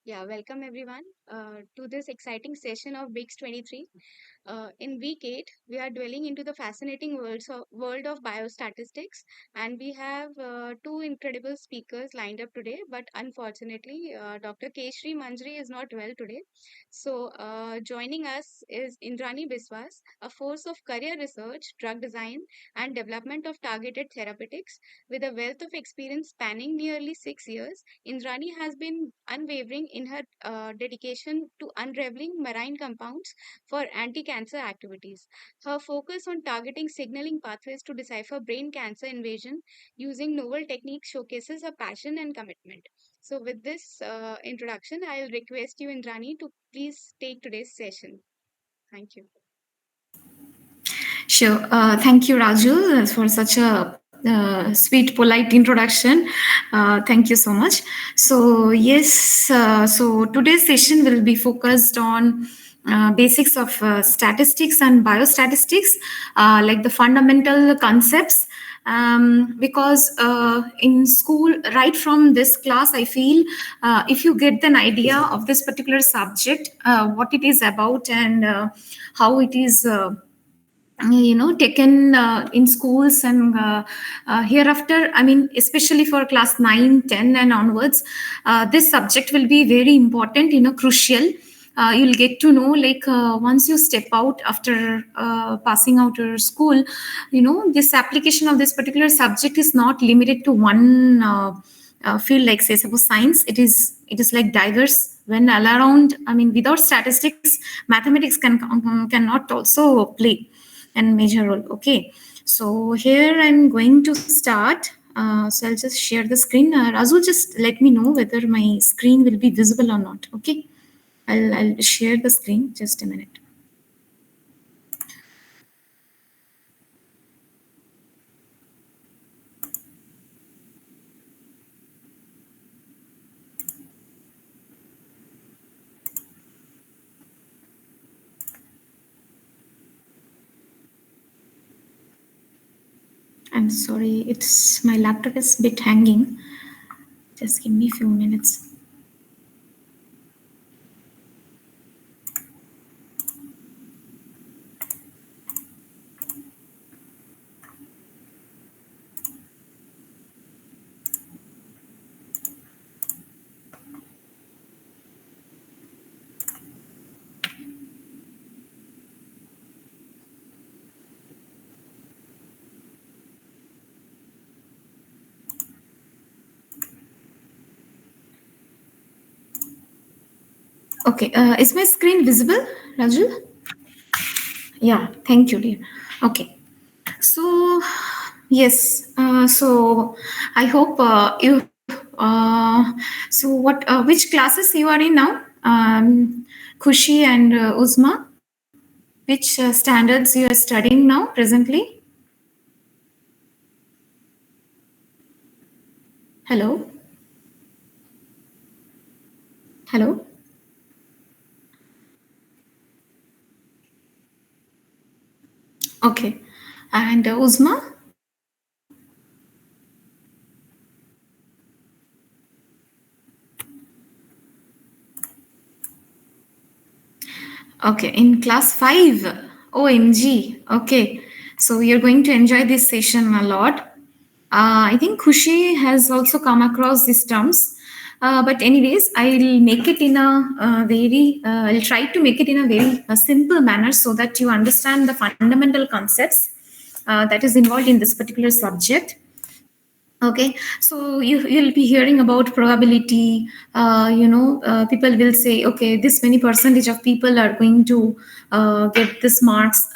Yeah, welcome everyone to this exciting session of Bixs'23. In week 8, we are dwelling into the fascinating world of biostatistics, and we have two incredible speakers lined up today. But unfortunately, Dr. Keshri Manjri is not well today. So, joining us is Indrani Biswas, a force of career research, drug design, and development of targeted therapeutics. With a wealth of experience spanning nearly 6 years, Indrani has been unwavering in her dedication to unraveling marine compounds for anti cancer activities. Her focus on targeting signaling pathways to decipher brain cancer invasion using novel techniques showcases her passion and commitment. So, with this introduction, I'll request you, Indrani, to please take today's session. Thank you. Sure. Thank you, Raju, for such a sweet, polite introduction. Thank you so much. So, yes, so today's session will be focused on basics of statistics and biostatistics, like the fundamental concepts. Because in school, right from this class, I feel if you get an idea of this particular subject, what it is about, and how it is. Taken in schools and hereafter, I mean, especially for class 9, 10 and onwards, this subject will be very important, crucial. You'll get to know, like, once you step out after passing out your school, this application of this particular subject is not limited to one field, like, say, suppose science. It is like diverse when all around. I mean, without statistics, mathematics cannot also play and major role. Okay, so here I'm going to start. So I'll just share the screen. Razul, just let me know whether my screen will be visible or not. Okay, I'll share the screen. Just a minute. I'm sorry, it's my laptop is a bit hanging. Just give me a few minutes. Okay, is my screen visible, Rajul? Yeah, thank you, dear. Okay, so yes, so I hope you. So what? Which classes you are in now? Khushi and Uzma. Which standards you are studying now presently? Hello. Hello. Okay, and Uzma. Okay, in class 5. OMG. Okay, so you're going to enjoy this session a lot. I think Khushi has also come across these terms. But anyways, I'll make it in a I'll try to make it in a very simple manner so that you understand the fundamental concepts that is involved in this particular subject. Okay, so you'll be hearing about probability. People will say, okay, this many percentage of people are going to get this marks.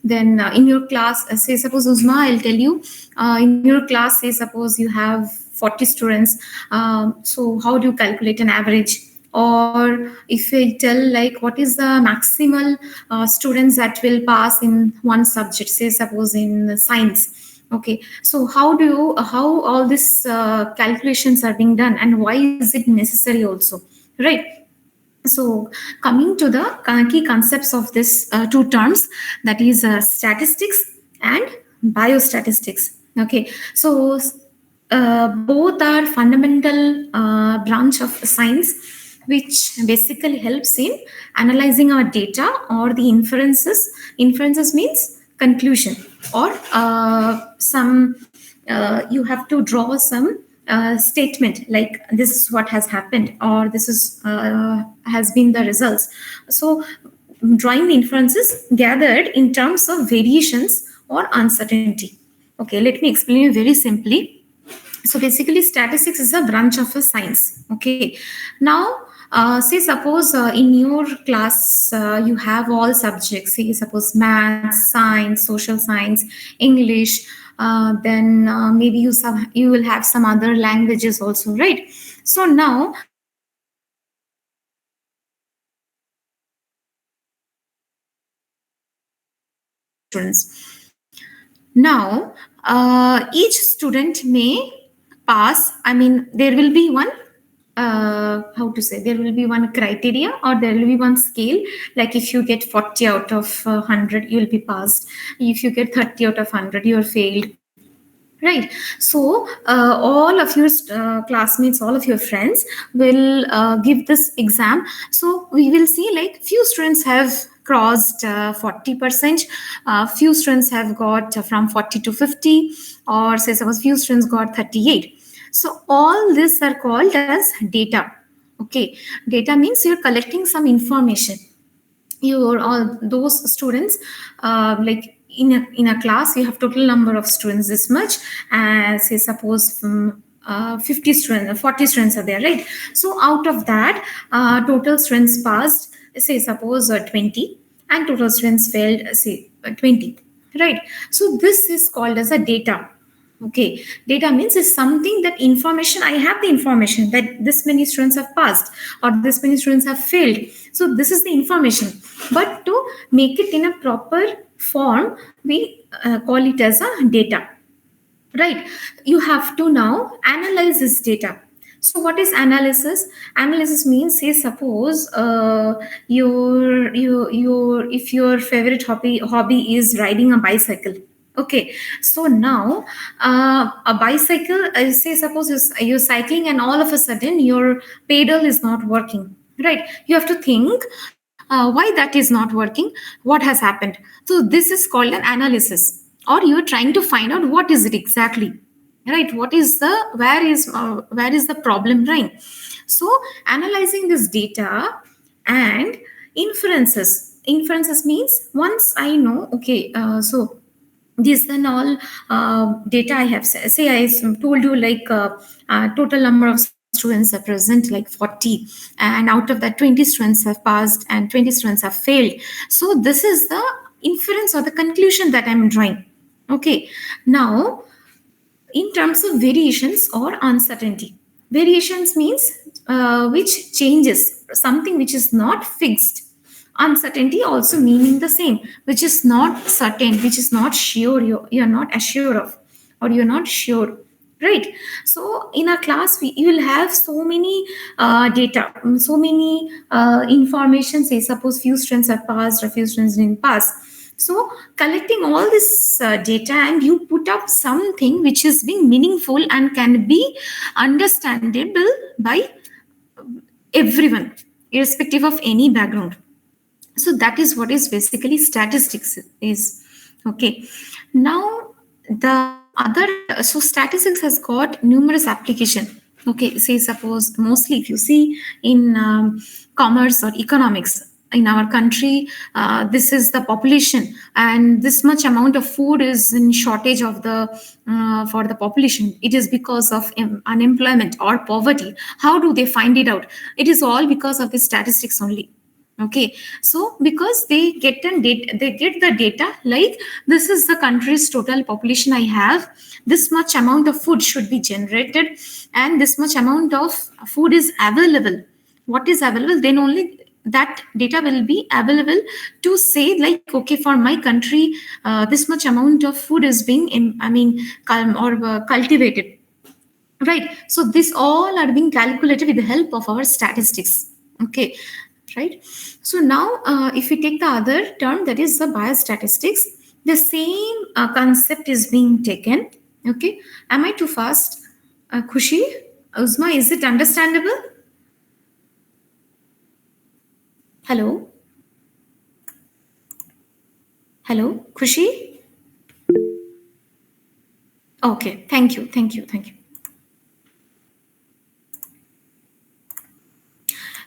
Then in your class, say suppose Uzma, I'll tell you, in your class, say suppose you have 40 students. So how do you calculate an average? Or if I tell, like, what is the maximal students that will pass in one subject, say suppose in science. Okay, so how all these calculations are being done, and why is it necessary also, right? So coming to the key concepts of this two terms, that is statistics and biostatistics. Okay, so both are fundamental branch of science. which basically helps in analyzing our data or the inferences. Inferences means conclusion, or some you have to draw some statement like this is what has happened, or this is has been the results. So drawing the inferences gathered in terms of variations or uncertainty. Okay, let me explain you very simply. So basically statistics is a branch of a science. Okay, now say suppose in your class you have all subjects, say suppose maths, science, social science, English, then maybe you will have some other languages also, right? So now students. Now, each student may pass. I mean, there will be one, how to say, there will be one criteria, or there will be one scale. Like if you get 40 out of 100, you will be passed. If you get 30 out of 100, you are failed. Right. So all of your classmates, all of your friends will give this exam. So we will see like few students have crossed 40%, few students have got from 40 to 50, or say suppose few students got 38. So all these are called as data. Okay, data means you're collecting some information. Your all those students, like in a class you have total number of students this much, as say suppose 50 students, 40 students are there, right? So out of that, total students passed, say suppose 20, and total students failed, say 20, right? So this is called as a data. Okay, data means is something, that information, I have the information that this many students have passed or this many students have failed. So this is the information. But to make it in a proper form, we call it as a data, right? You have to now analyze this data. So what is analysis? Analysis means, say suppose your if your favorite hobby is riding a bicycle. Okay, so now a bicycle, say suppose you're cycling and all of a sudden your pedal is not working, right? You have to think why that is not working, what has happened. So this is called an analysis, or you're trying to find out what is it exactly, right? What is the, where is the problem, right? So analyzing this data and inferences means once I know, okay, so this and all data I have, say I told you like total number of students are present like 40, and out of that 20 students have passed and 20 students have failed. So this is the inference or the conclusion that I'm drawing. Okay, now in terms of variations or uncertainty, variations means which changes, something which is not fixed. Uncertainty also meaning the same, which is not certain, which is not sure, you're not assured of, or you're not sure, right? So in a class you will have so many data, so many information, say suppose few students have passed or few students didn't pass. So collecting all this data, and you put up something which is being meaningful and can be understandable by everyone, irrespective of any background. So that is what is basically statistics is. Okay, now the other, so statistics has got numerous application. Okay, say suppose mostly if you see in commerce or economics in our country, this is the population, and this much amount of food is in shortage of the for the population. It is because of unemployment or poverty. How do they find it out? It is all because of the statistics only. Okay, so because they get they get the data like this is the country's total population I have, this much amount of food should be generated, and this much amount of food is available. What is available, then only that data will be available to say like, okay, for my country this much amount of food is being cultivated, right? So this all are being calculated with the help of our statistics. Okay, right? So now if we take the other term, that is the biostatistics, the same concept is being taken. Okay, am I too fast? Khushi, Uzma, is it understandable? Hello, hello, Khushi. Okay, thank you, thank you, thank you.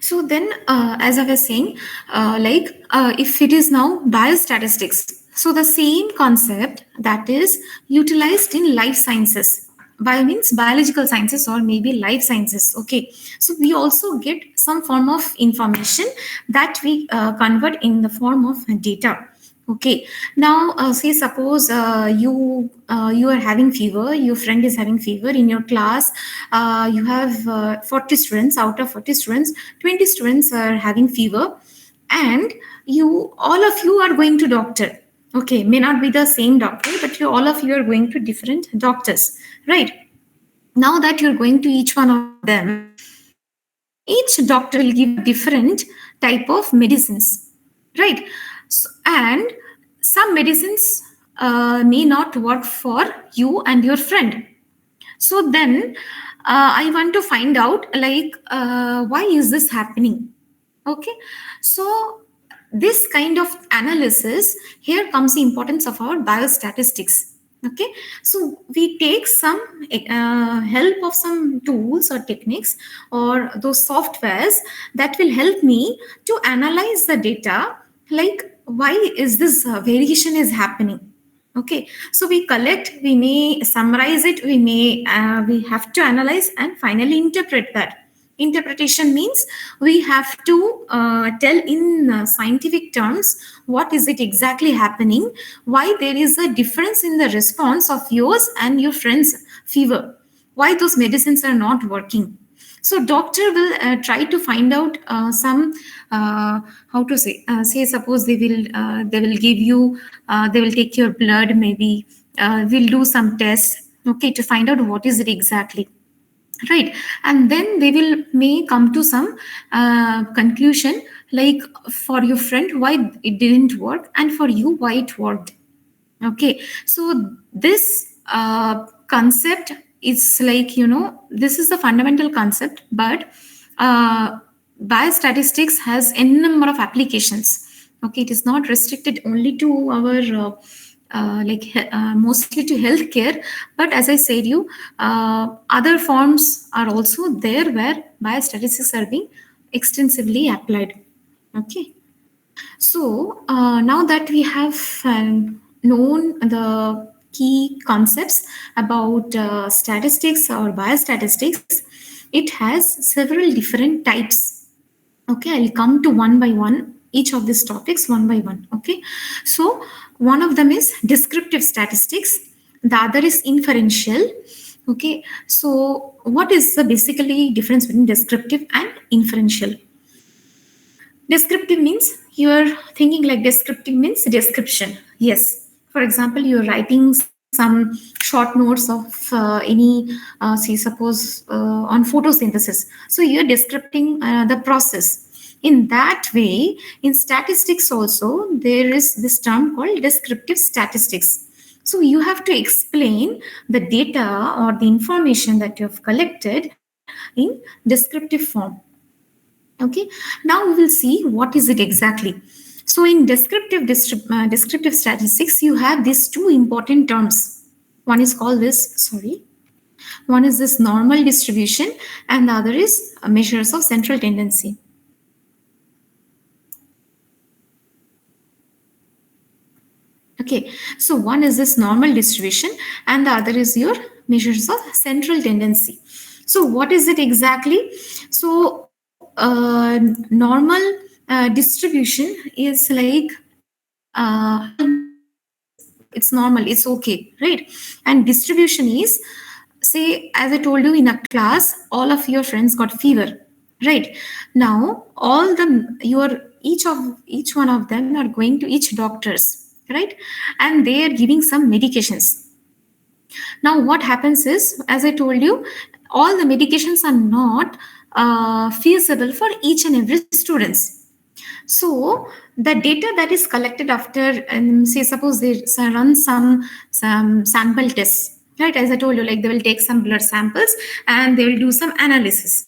So then, as I was saying, if it is now biostatistics, so the same concept that is utilized in life sciences. Bio means biological sciences or maybe life sciences. Okay, so we also get some form of information that we convert in the form of data. Okay. Now, say suppose you are having fever. Your friend is having fever in your class. You have 40 students. Out of 40 students, 20 students are having fever, and you all of you are going to doctor. Okay, may not be the same doctor, but all of you are going to different doctors, right? Now that you're going to each one of them, each doctor will give you different type of medicines, right? And some medicines may not work for you and your friend. So then I want to find out why is this happening. Okay, so this kind of analysis, here comes the importance of our biostatistics. Okay, so we take some help of some tools or techniques or those softwares that will help me to analyze the data, like why is this variation is happening. Okay, so we collect, we may summarize it, we have to analyze and finally interpret that. Interpretation means we have to tell in scientific terms what is it exactly happening, why there is a difference in the response of yours and your friend's fever, why those medicines are not working. So doctor will try to find out some how to say suppose they will give you they will take your blood, maybe will do some tests, okay, to find out what is it exactly, right? And then they will may come to some conclusion, like for your friend why it didn't work and for you why it worked. Okay, so this concept is like, this is the fundamental concept, but uh, biostatistics has a number of applications. Okay, it is not restricted only to our mostly to healthcare, but as I said you, other forms are also there where biostatistics are being extensively applied. Okay, so now that we have known the key concepts about statistics or biostatistics, it has several different types. Okay, I'll come to one by one, each of these topics one by one. Okay, so one of them is descriptive statistics, the other is inferential. Okay, so what is the basically difference between descriptive and inferential? Descriptive means you're thinking like descriptive means description. Yes. For example, you're writing some short notes of any, say, suppose on photosynthesis. So you're describing the process. In that way, in statistics also, there is this term called descriptive statistics. So you have to explain the data or the information that you have collected in descriptive form. Okay, now we will see what is it exactly. So in descriptive statistics, you have these two important terms. One is called this, sorry, one is this normal distribution, and the other is measures of central tendency. Okay, so one is this normal distribution, and the other is your measures of central tendency. So what is it exactly? So normal distribution is like it's normal, it's okay, right? And distribution is, say, as I told you, in a class all of your friends got fever, right? Now all the your each one of them are going to each doctors, right? And they are giving some medications. Now what happens is, as I told you, all the medications are not feasible for each and every students. So the data that is collected after, say, suppose they run some sample tests, right? As I told you, like they will take some blood samples and they will do some analysis.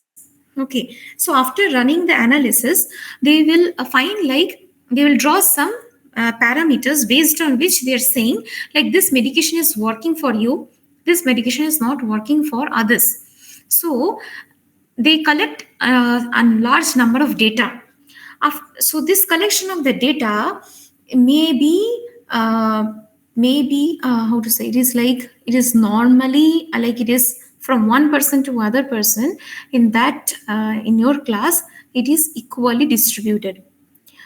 Okay, so after running the analysis, they will find like they will draw some parameters based on which they are saying like this medication is working for you, this medication is not working for others. So they collect a large number of data. So this collection of the data may be how to say, it is like it is normally like it is from one person to other person in that in your class it is equally distributed.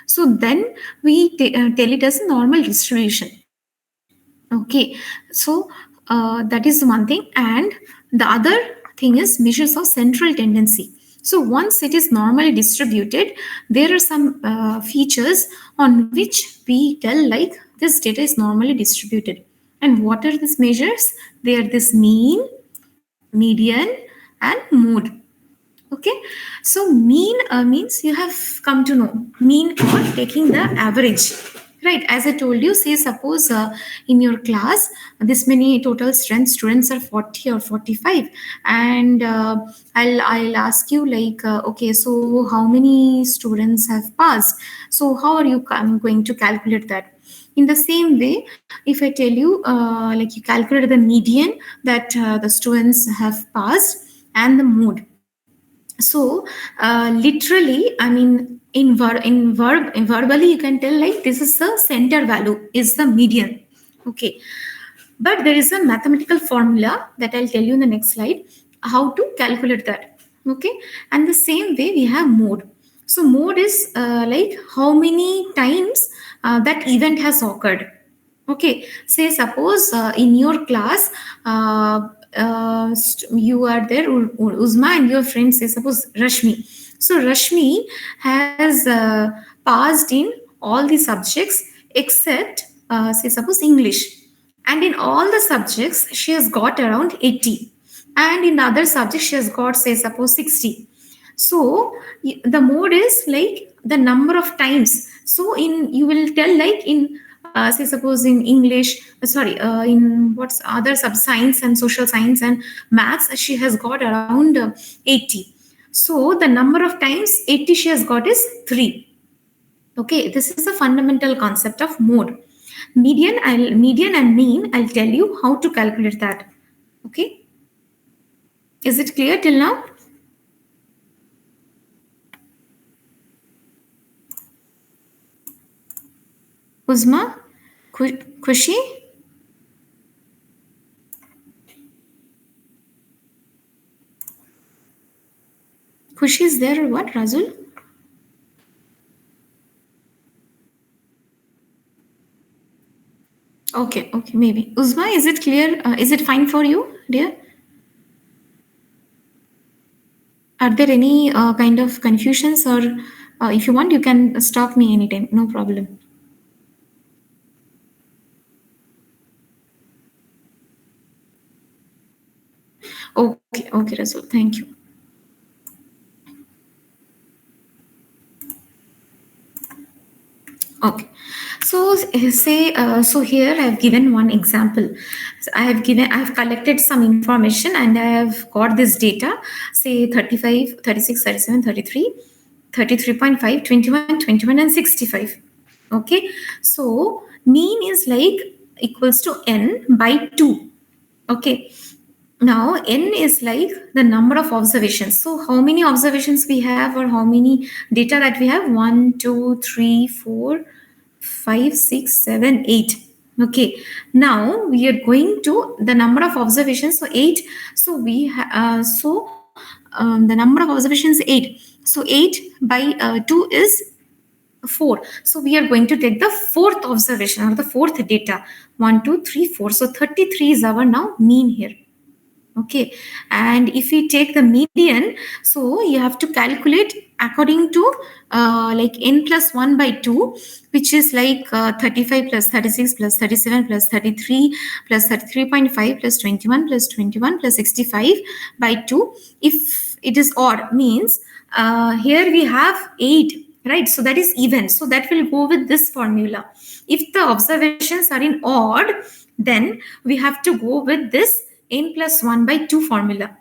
So then we tell it as a normal distribution. Okay, so that is one thing. And the other thing is measures of central tendency. So once it is normally distributed, there are some features on which we tell like this data is normally distributed. And what are these measures? They are this mean, median, and mode. Okay, so mean means you have come to know mean or taking the average, right? As I told you, say suppose in your class this many total strength students are 40 or 45, and I'll ask you like okay, so how many students have passed? So how are you going to calculate that? In the same way, if I tell you like you calculate the median that the students have passed and the mode. So literally, I mean, in verbally you can tell like this is the center value is the median. Okay, but there is a mathematical formula that I'll tell you in the next slide how to calculate that. Okay, and the same way we have mode. So mode is like how many times that event has occurred. Okay, say suppose in your class you are there, Uzma, and your friend, say suppose Rashmi. So Rashmi has passed in all the subjects except say suppose English, and in all the subjects she has got around 80, and in the other subjects she has got say suppose 60. So the mode is like the number of times. So in you will tell like in say suppose in English, in what's other sub science and social science and maths, she has got around 80. So the number of times 80 she has got is 3. Okay, this is the fundamental concept of mode. Median and mean, I'll tell you how to calculate that. Okay, is it clear till now? Uzma, Kushi? Kushi is there or what, Razul? Okay, maybe. Uzma, is it clear? Is it fine for you, dear? Are there any kind of confusions, or if you want, you can stop me anytime. No problem. Okay, Razul. Thank you. Okay, so say so here I have given one example. So I have collected some information and I have got this data, say 35, 36, 37, 33, 33.5, 21, 21, and 65. Okay, so mean is like equals to n by 2. Okay, now n is like the number of observations. So how many observations we have, or how many data that we have? 1, 2, 3, 4, 5, 6, 7, 8. Okay, now we are going to the number of observations. So 8. So the number of observations 8. So 8 by 2 is 4. So we are going to take the fourth observation or the fourth data. 1, 2, 3, 4. So 33 is our now mean here. Okay, and if we take the median, so you have to calculate according to like n plus 1 by 2, which is like 35 plus 36 plus 37 plus 33 plus 33.5 plus 21 plus 21 plus 65 by 2. If it is odd, means here we have 8, right? So that is even, so that will go with this formula. If the observations are in odd, then we have to go with this n plus 1 by 2 formula.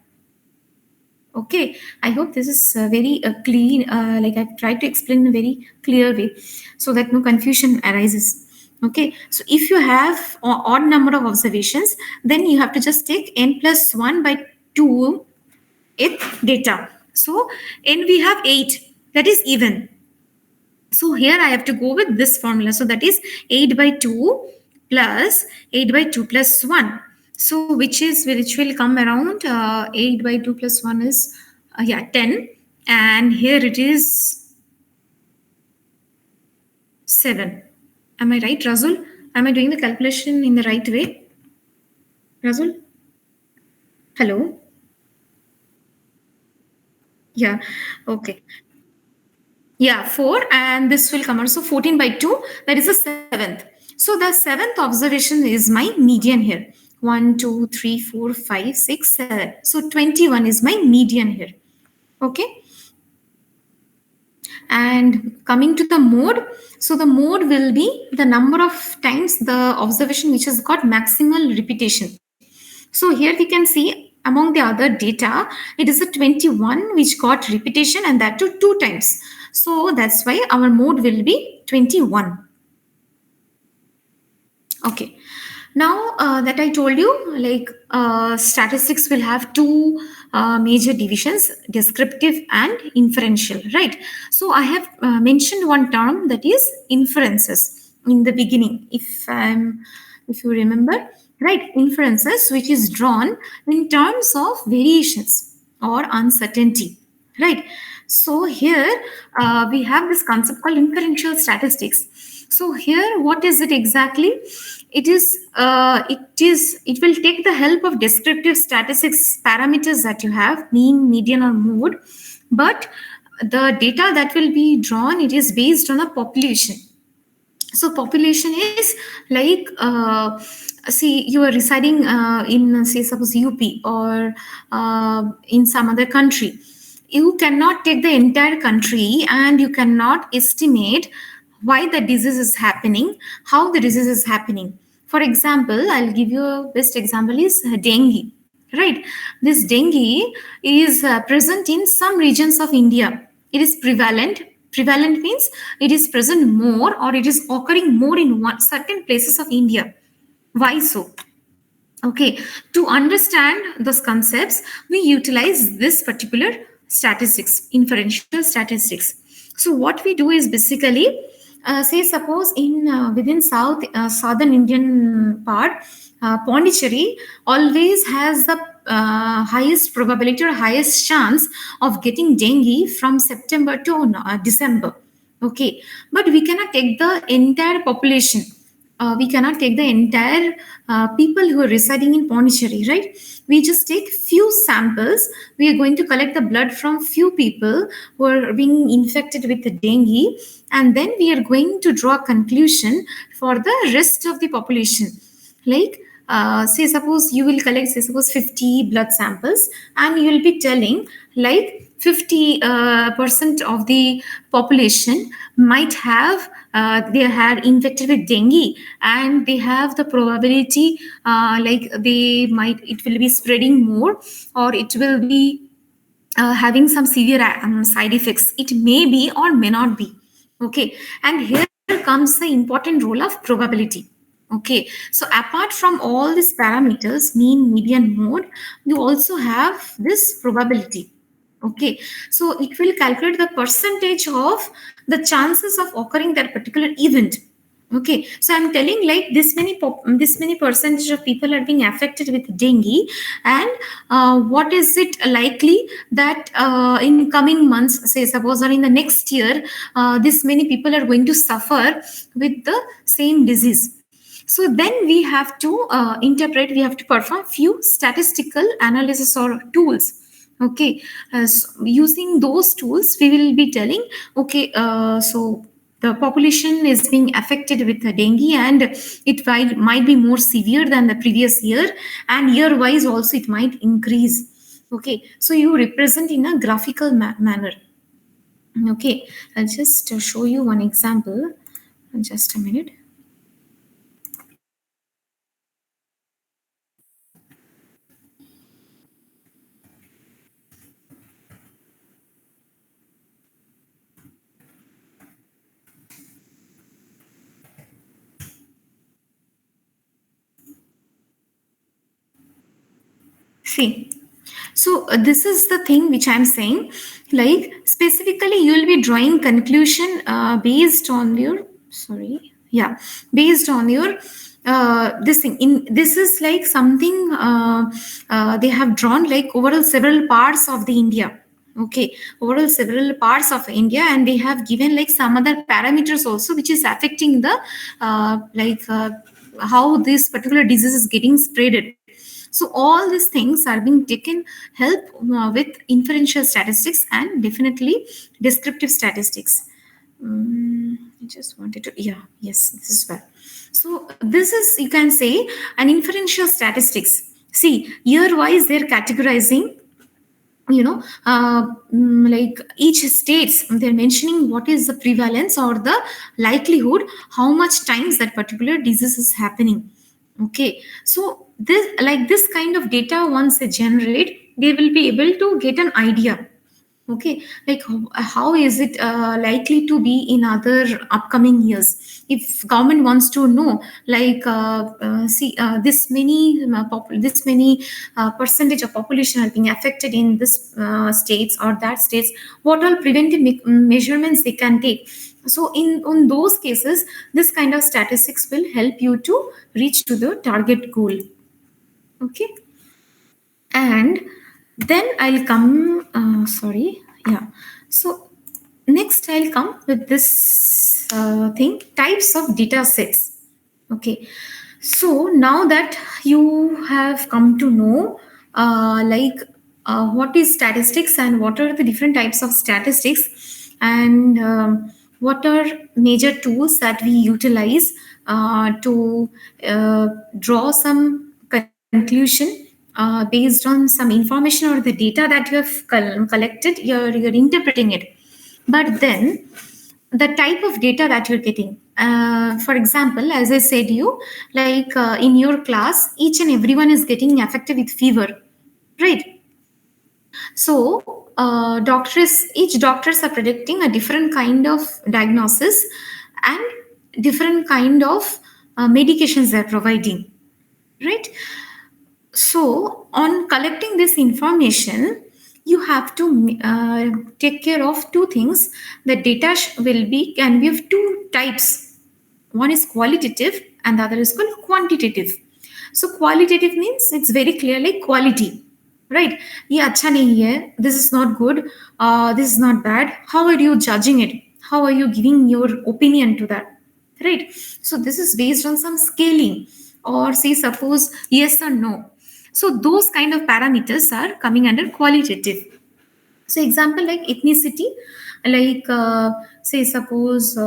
Okay, I hope this is very clean. Like I've tried to explain in a very clear way, so that no confusion arises. Okay, so if you have odd number of observations, then you have to just take n plus 1 by 2 ith data. So n we have 8, that is even. So here I have to go with this formula. So that is 8 by 2 plus 8 by 2 plus 1. So which will come around 8 by 2 plus 1 is yeah 10, and here it is 7. Am I right, Razul? Am I doing the calculation in the right way, Razul? Hello? Yeah. Okay. Yeah, 4, and this will come out. So 14 by 2, that is the seventh. So the seventh observation is my median here. 1, 2, 3, 4, 5, 6, 7. So 21 is my median here. Okay. And coming to the mode, so the mode will be the number of times the observation which has got maximal repetition. So here we can see among the other data, it is a 21 which got repetition, and that too 2 times. So that's why our mode will be 21. Okay. Now that I told you, like statistics will have two major divisions: descriptive and inferential, right? So I have mentioned one term, that is inferences, in the beginning. If you remember, right? Inferences, which is drawn in terms of variations or uncertainty, right? So here we have this concept called inferential statistics. So here, what is it exactly? It will take the help of descriptive statistics parameters that you have, mean, median, or mode, but the data that will be drawn, it is based on a population. So population is like see, you are residing in, say, suppose UP, or in some other country. You cannot take the entire country, and you cannot estimate why the disease is happening, how the disease is happening. For example, I'll give you a best example is dengue, right? This dengue is present in some regions of India. It is prevalent. Prevalent means it is present more, or it is occurring more in certain places of India. Why so? Okay, to understand those concepts, we utilize this particular statistics, inferential statistics. So what we do is basically, say, suppose in within southern Indian part, Pondicherry always has the highest probability or highest chance of getting dengue from September to December. Okay, but we cannot take the entire population. We cannot take the entire people who are residing in Pondicherry, right? We just take few samples. We are going to collect the blood from few people who are being infected with the dengue, and then we are going to draw a conclusion for the rest of the population. Like, say, suppose you will collect, say, suppose 50 blood samples, and you will be telling, like, 50% of the population might have they had infected with dengue, and they have the probability, like, they might, it will be spreading more, or it will be having some severe side effects. It may be or may not be. Okay, and here comes the important role of probability. Okay, so apart from all these parameters, mean, median, mode, you also have this probability. Okay, so it will calculate the percentage of the chances of occurring that particular event. Okay, so I'm telling, like, this many percentage of people are being affected with dengue, and what is it likely that in coming months, say, suppose, or in the next year, this many people are going to suffer with the same disease. So then we have to interpret, we have to perform few statistical analysis or tools. Okay, so using those tools, we will be telling, okay, so the population is being affected with the dengue, and it might be more severe than the previous year, and year wise also it might increase. Okay, so you represent in a graphical manner. Okay, I'll just show you one example. Just a minute. See, so this is the thing which I'm saying. Like specifically, you will be drawing conclusion based on your based on your this thing. In this is like something they have drawn like overall several parts of the India. Okay, overall several parts of India, and they have given like some other parameters also, which is affecting the how this particular disease is getting spreaded. So all these things are being taken help with inferential statistics and definitely descriptive statistics. I just wanted to, yeah, yes, this is well. So this is, you can say, an inferential statistics. See, year wise, they're categorizing, like each states, they're mentioning what is the prevalence or the likelihood, how much times that particular disease is happening. Okay, so this kind of data, once they generate, they will be able to get an idea. Okay, like how is it likely to be in other upcoming years? If government wants to know, like this many this many percentage of population are being affected in this states or that states, what all preventive measurements they can take. So in on those cases, this kind of statistics will help you to reach to the target goal. Okay, and then I'll come yeah, so next I'll come with this thing, types of data sets. Okay, so now that you have come to know what is statistics and what are the different types of statistics, and what are major tools that we utilize to draw some conclusion based on some information or the data that you have collected, you're interpreting it. But then the type of data that you're getting, for example, as I said you, like in your class, each and everyone is getting affected with fever, right? So each doctors are predicting a different kind of diagnosis and different kind of medications they're providing, right? So, on collecting this information, you have to take care of two things. The data will be can be of two types. One is qualitative, and the other is called quantitative. So, qualitative means it's very clearly quality, right? ये अच्छा नहीं है. This is not good. This is not bad. How are you judging it? How are you giving your opinion to that? Right? So this is based on some scaling, or say suppose yes or no. So those kind of parameters are coming under qualitative. So example like ethnicity, like say suppose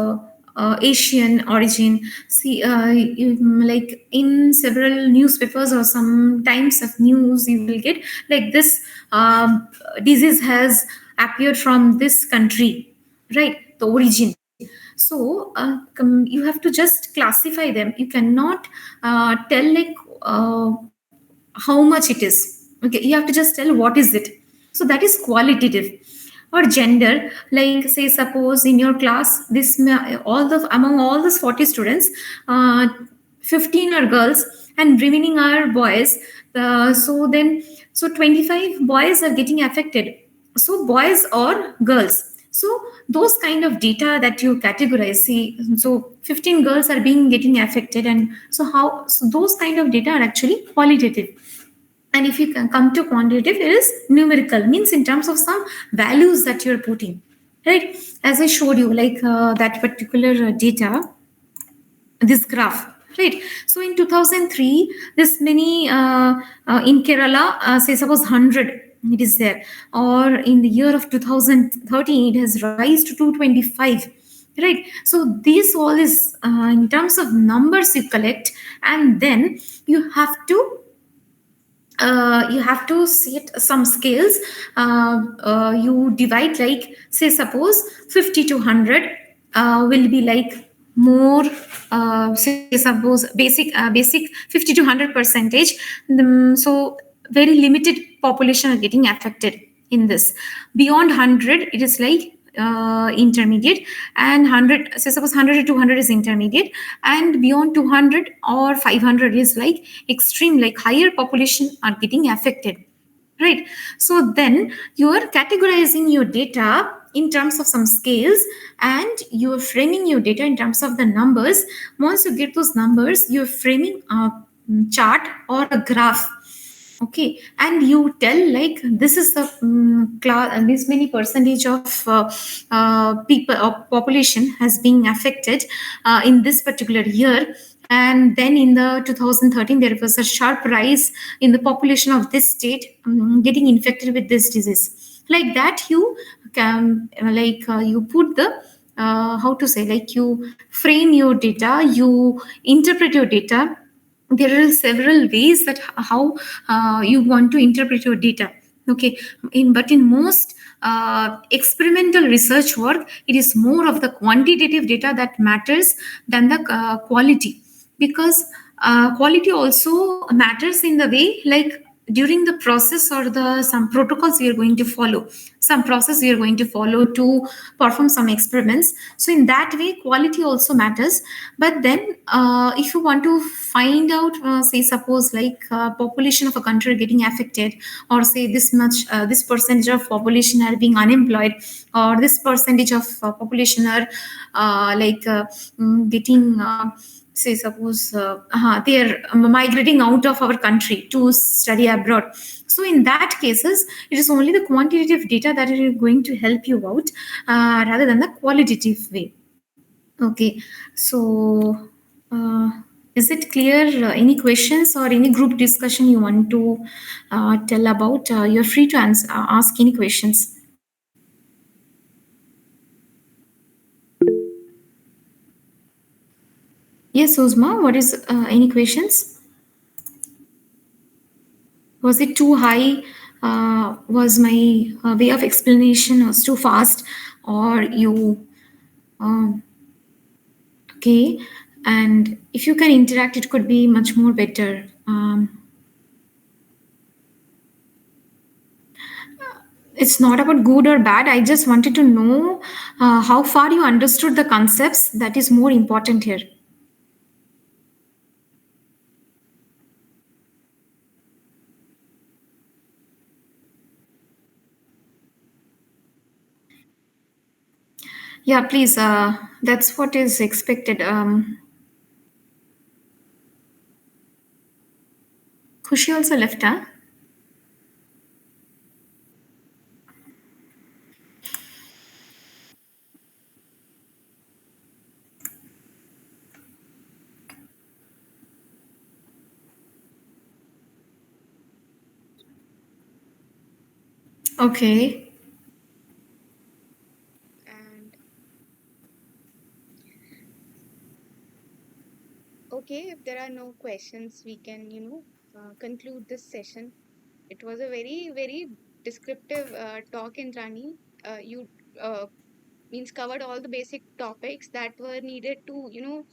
Asian origin. See, like in several newspapers or some times of news, you will get like this disease has appeared from this country, right? The origin. So you have to just classify them. You cannot tell like how much it is. Okay, you have to just tell what is it. So that is qualitative. Or gender, like say suppose in your class, all the among all those 40 students, 15 are girls and remaining are boys. So 25 boys are getting affected. So boys or girls. So those kind of data that you categorize, see, so 15 girls are being getting affected, and so those kind of data are actually qualitative. And if you can come to quantitative, it is numerical, means in terms of some values that you're putting, right? As I showed you, like that particular data, this graph, right? So in 2003, this many in Kerala, say suppose 100 it is there, or in the year of 2013 it has rise to 225, right? So this all is in terms of numbers you collect, and then you have to set some scales. You divide, like say suppose 50 to 100 will be like more, say suppose basic 50 to 100 percentage. So very limited population are getting affected in this. Beyond 100 it is like intermediate, and 100, say suppose 100 to 200 is intermediate, and beyond 200 or 500 is like extreme, like higher population are getting affected. right? So then you are categorizing your data in terms of some scales, and you are framing your data in terms of the numbers. Once you get those numbers, you're framing a chart or a graph. Okay, and you tell like this is the class, this many percentage of people or population has been affected in this particular year, and then in the 2013 there was a sharp rise in the population of this state getting infected with this disease. Like that, you can you put the how to say, like you frame your data, you interpret your data. There are several ways that how you want to interpret your data. Okay, but in most experimental research work, it is more of the quantitative data that matters than the quality, because quality also matters in the way, like during the process or the some protocols we are going to follow, some process we are going to follow to perform some experiments. So in that way quality also matters. But then if you want to find out say suppose like population of a country getting affected, or say this much this percentage of population are being unemployed, or this percentage of population are getting say suppose they are migrating out of our country to study abroad. So in that cases it is only the quantitative data that is going to help you out rather than the qualitative way. Okay, so uh, is it clear? Any questions or any group discussion you want to tell about? You're free to ask any questions. Yes, Uzma, what is any questions? Was it too high? Was my way of explanation was too fast, or you um, okay? And if you can interact, it could be much more better. It's not about good or bad. I just wanted to know how far you understood the concepts. That is more important here. Yeah, please. That's what is expected. Kushi also left, huh? Okay. And okay, if there are no questions, we can, conclude this session. It was a very, very descriptive talk, Indrani. You means covered all the basic topics that were needed to,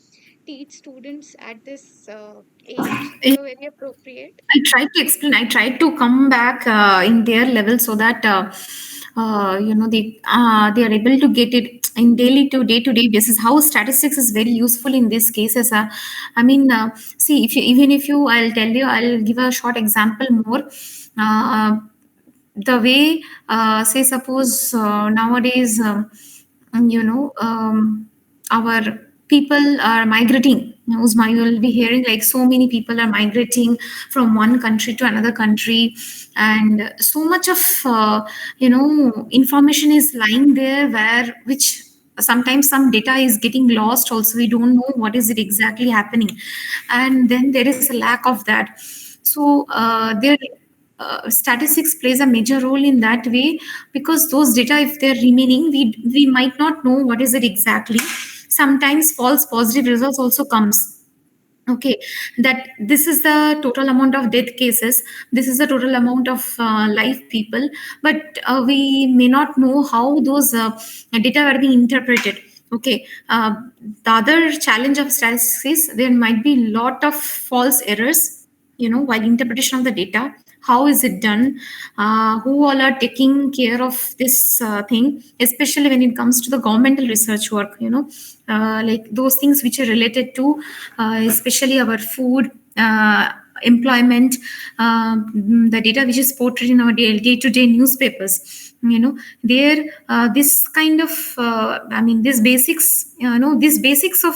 teach students at this age. I So very appropriate. I tried to explain. I tried to come back in their level so that they are able to get it in daily to day basis. How statistics is very useful in these cases. I mean, see, if you even if you, I'll tell you, I'll give a short example more. Uh, the way say suppose nowadays our people are migrating. Uzma, you will be hearing like so many people are migrating from one country to another country, and so much of information is lying there where which sometimes some data is getting lost also. We don't know what is it exactly happening, and then there is a lack of that. So there statistics plays a major role in that way, because those data if they're remaining, we might not know what is it exactly. Sometimes false positive results also comes. Okay, that this is the total amount of death cases, this is the total amount of live people, but we may not know how those data are being interpreted. Okay, the other challenge of statistics is there might be lot of false errors, while interpretation of the data. How is it done? Who all are taking care of this thing, especially when it comes to the governmental research work, like those things which are related to especially our food, employment, the data which is portrayed in our day-to-day newspapers. There this kind of this basics, this basics of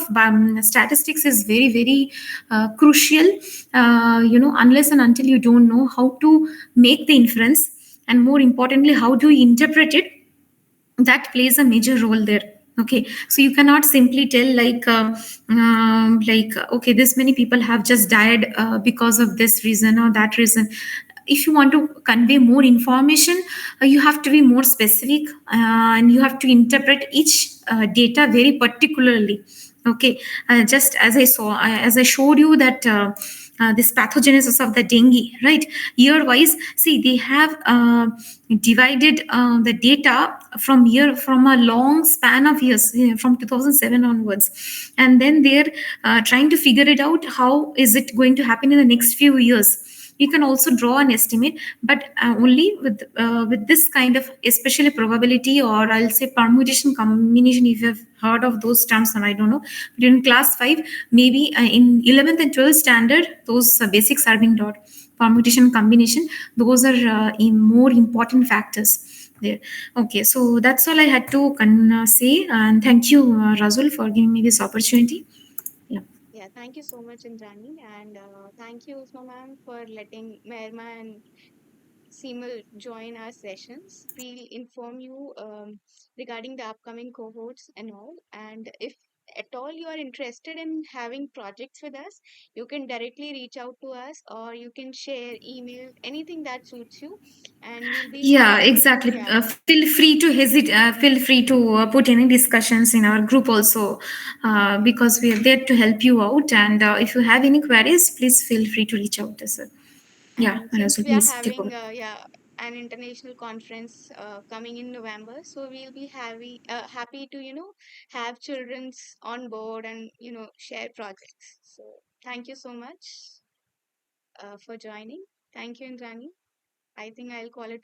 statistics is very very crucial. Unless and until you don't know how to make the inference, and more importantly how to interpret it, that plays a major role there. Okay, so you cannot simply tell like okay, this many people have just died because of this reason or that reason. If you want to convey more information, you have to be more specific, and you have to interpret each data very particularly. Okay, just as I saw, as I showed you that this pathogenesis of the dengue, right? Year wise, see, they have divided the data from a long span of years, from 2007 onwards, and then they're trying to figure it out, how is it going to happen in the next few years. You can also draw an estimate, but only with this kind of, especially probability, or I'll say permutation combination, if you've heard of those terms, and I don't know, but in class 5, maybe in 11th and 12th standard, those basics are being taught. Permutation combination, those are more important factors there. Okay, so that's all I had to say, and thank you, Razul, for giving me this opportunity. Yeah. Yeah, thank you so much, Indrani, and thank you, Usma ma'am, for letting Mehrma and Seema join our sessions. We'll inform you regarding the upcoming cohorts and all. And if at all you are interested in having projects with us, you can directly reach out to us, or you can share email, anything that suits you, and we'll be Yeah, happy. exactly. Yeah, Feel free to hesitate. Feel free to put any discussions in our group also, because we are there to help you out. And if you have any queries, please feel free to reach out to us. Yeah, and since Razul, we are please take over. having an international conference coming in November, so we'll be happy to have childrens on board and share projects. So thank you so much for joining. Thank you, Indrani. I think I'll call it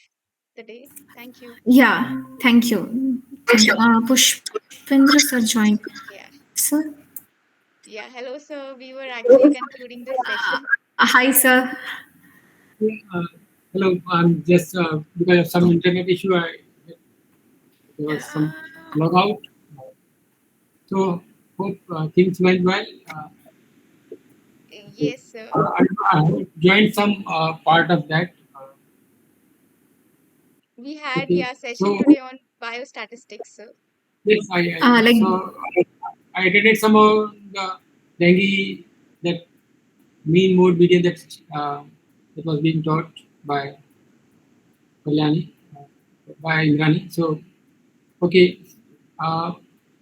the day. Thank you. Yeah, thank you. Pushpendra sir joined. Yeah, Sir, yeah. Hello, sir. We were actually concluding this session. hi, sir. Uh, Hello, I'm just because of some internet issue, there was some logout. So hope things went well. Yes, sir. I joined some part of that. We had Okay, session so today on biostatistics, sir. yes, Like, I attended some of the dengue, that mean mode video that was being taught by Kalyani, by Indrani. So okay, uh,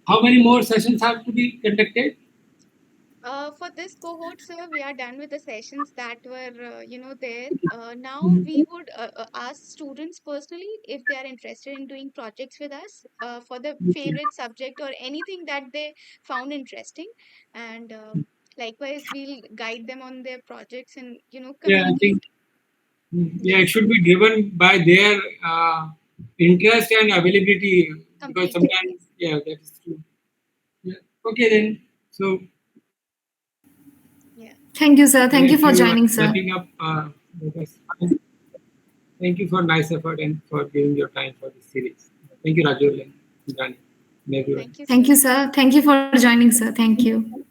how many more sessions have to be conducted? For this cohort, sir, we are done with the sessions that were, there. Now we would ask students personally if they are interested in doing projects with us for the Okay. favorite subject or anything that they found interesting. And likewise, we'll guide them on their projects and, Yeah, I communicate. think yeah, it Yes, should be driven by their interest and availability, because completely. sometimes Yes. yeah, that is true. Yeah. Okay then. So Yeah. thank you, sir. Thank you if for you are joining, sir. wrapping up, that's fine. Thank you for nice effort and for giving your time for this series. Thank you, Rajul and Rani, and everyone. Thank you, Thank sir. you, sir. Thank you for joining, sir. Thank you.